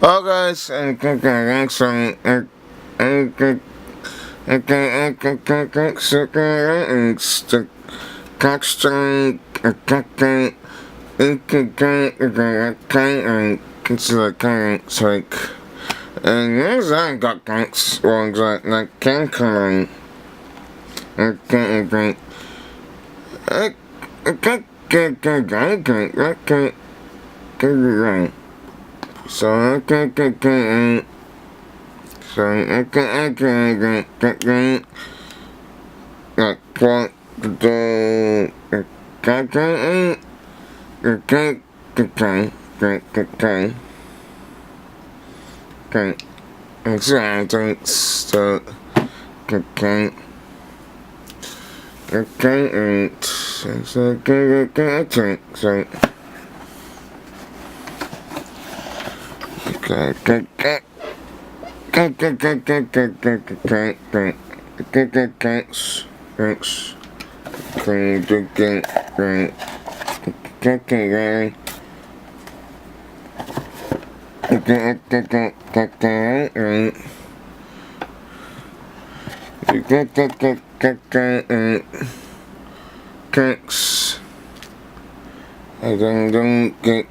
Oh guys, and there's I got thanks ones like camcorder. So like what the okay. Exactly. So okay. Okay, and so okay. So I don't get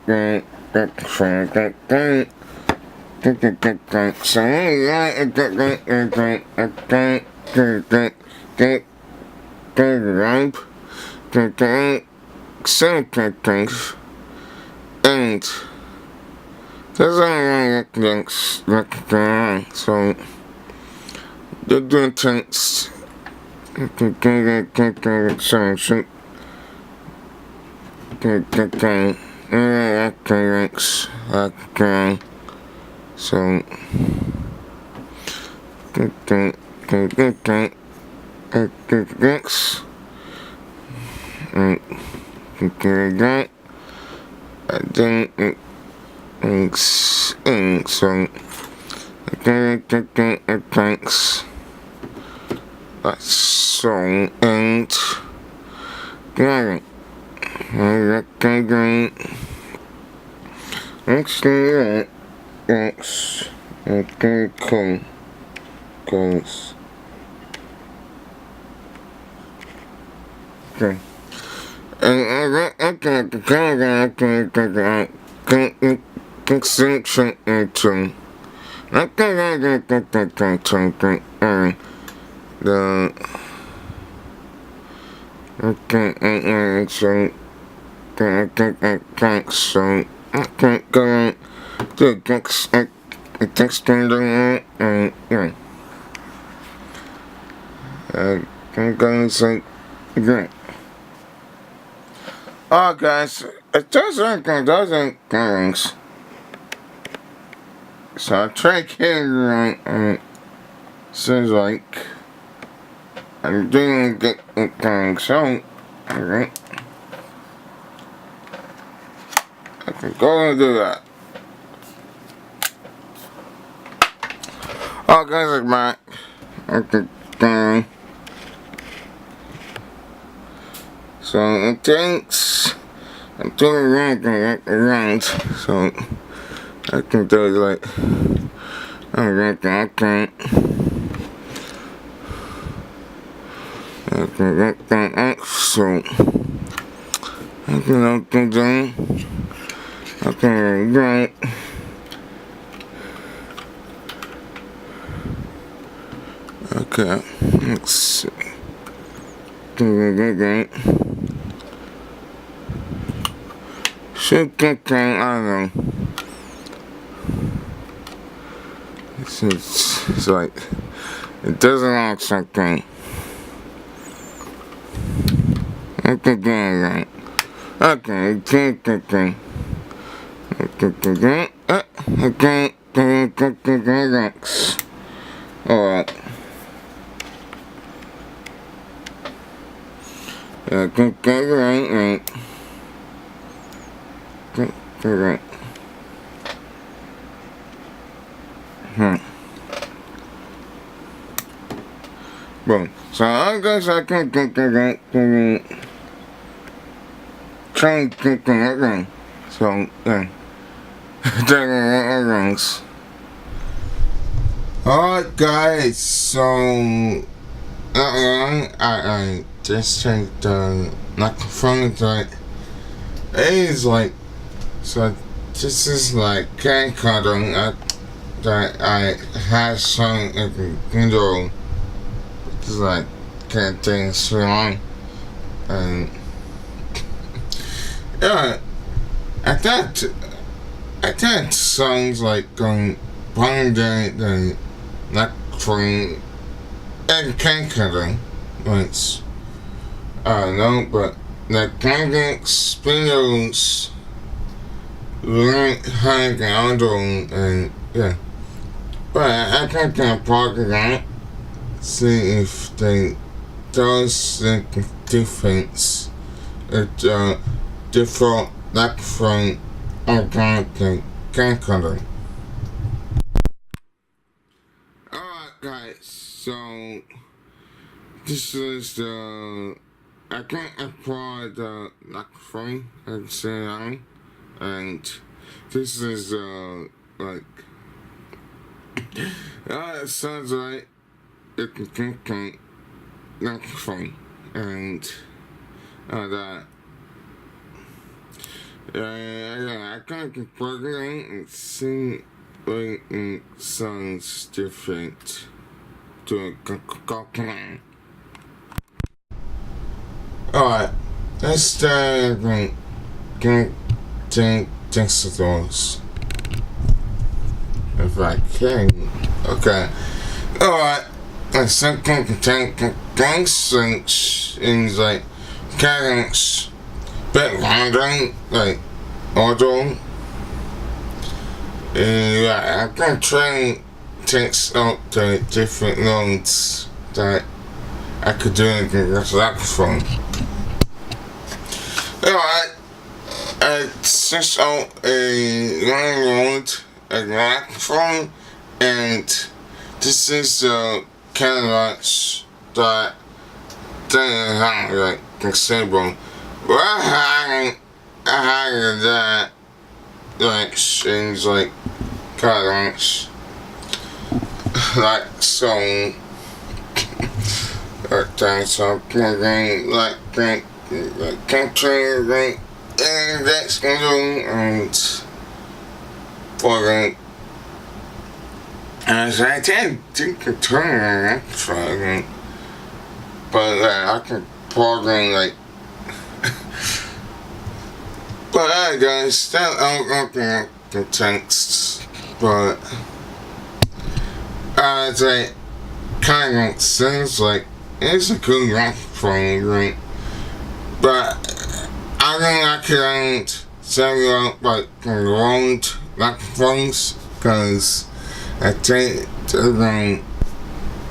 so and so they're doing tanks. So thanks. That's song and yeah. Okay, great. Actually, that's okay, cool. Goes. Okay. And I got the extinction into. I the okay, so thanks. So I can't go to extending and yeah. I'm going to say great. Oh guys, it doesn't things. So I try to says like I'm doing good things. So alright, I can go and do that. Oh guys, like my okay. So thanks. I'm doing around, so I can do it like alright. I can't. So I can open them. Okay, right. Okay, let's see. Okay. Should get that, I don't know. It's like, it doesn't look something. Okay, right. Okay, okay. Thanks. Alright. Okay, right. Right. Boom. So I guess I can get that try and get that thing. So yeah. things. Alright guys, so I just checked the microphone that is like, so this is like camcorder that I have some in the window. It's like can't think so long, and yeah, I thought sounds like going one day than not from and camcorder once. I don't know, but the camcorder spindles learn how to handle and yeah. But I think I'm probably that. See if they does the difference. It's different like from organic camcorder. Alright guys, so this is the I can apply the microphone and say on, and this is like it sounds like it can microphone and that I can plug it in and see when it sounds different to a. Alright, let's start with Takstar if I can. Okay. Alright. I think things like cadence, bit random, like auto. Yeah, I can try text out the different notes that I could do in the microphone. Alright, I test out a long road, a microphone, and this is the canvas that they have like considerable. But I had that like things like colors like so that's a program like country like and that's and for the as I tend to turn it, but I can program like but guys, that out the text, but it's like kind of sounds like it's a good microphone, right? But I think I can sell you out like wrong microphones because I think they're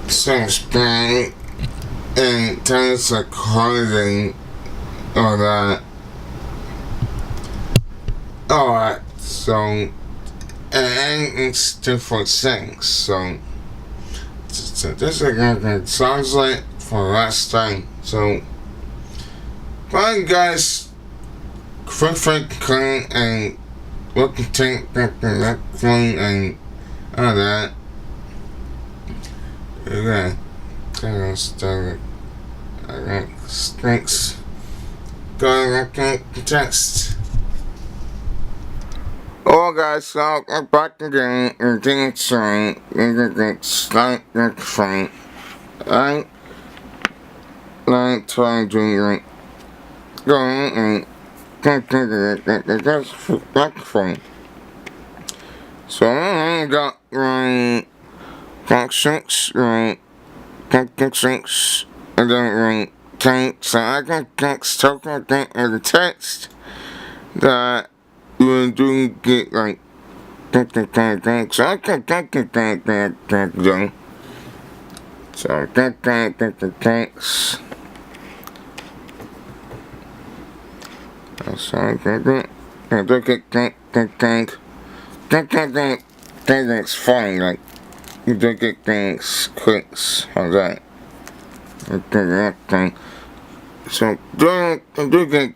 sounds bad and sounds like harder or that. Alright, so and it's different things, so this is sounds like for last time. So bye guys, quick clean and look to take back the microphone and all that. Yeah, kind of started. I got thanks. Go back to text. Oh guys, so I'm back again and doing some start microphone. I like trying to go and that's microphone. So I got my functions, my functions, and then my text. So I got text token and the text that you do get like so I can done. So thanks. So I do get thanks fine, like you do get things clicks on that. So do get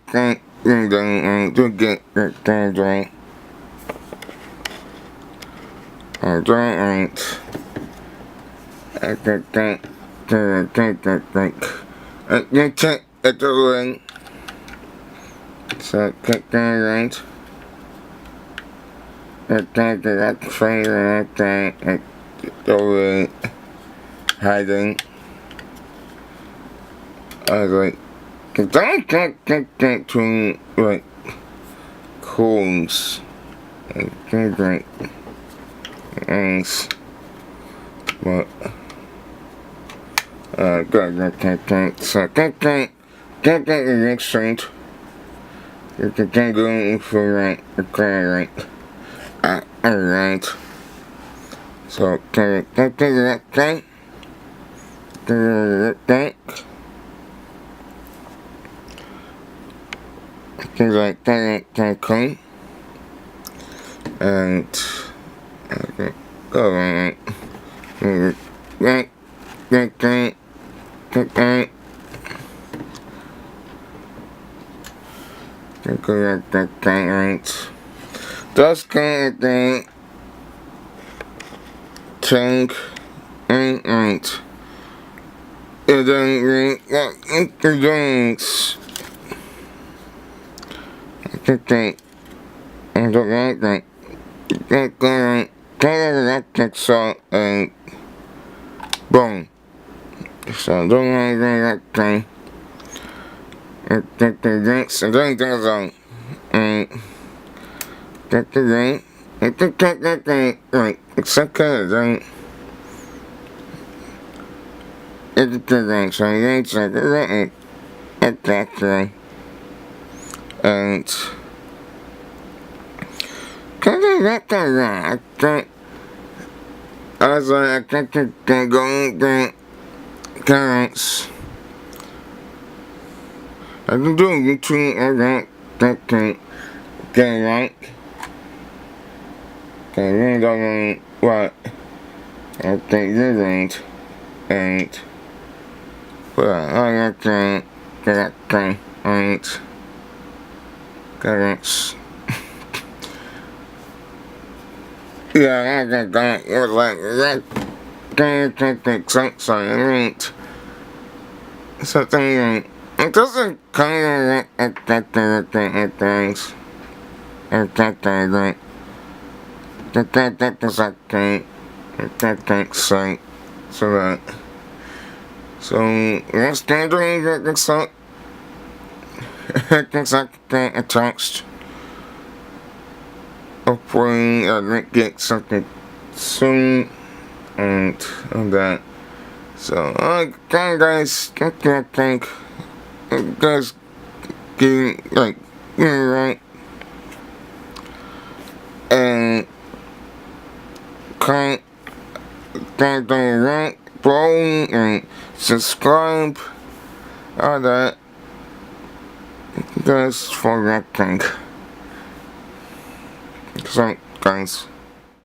do get things right. I don't. I think. You check at the ring. So click the right. I think that's fair. I think the ring hiding. I was like, don't get to like cones. I think like nice, but good. So can't get the next straight. You can go for right, okay, right. Alright. So can that thing? Things like that clean. And okay. Go right. Right. Right. That's kind of thing. Tank ain't right. It don't ring. It rings. I think I don't like that. That salt and bone. So I don't like that thing. I think that's on. And that thing. I think that thing. Right. It's okay. Then. It's the thing. So you ain't said that. It's that thing. And. I think. I was like, I think they're going to carrots. I can do YouTube that thing. Okay, right? Okay, you don't know what. I think you ain't. But I got that thing, ain't. Carrots. Yeah, I got it was like that something ain't something it doesn't kind of at things at that thing that is that thing site so that so let's doing that so things like that attached. Hopefully I get something soon and on that. So guys, get that thing. You guys getting like right and comment that right, bro, and subscribe, all that. Guys for that thing. So guys.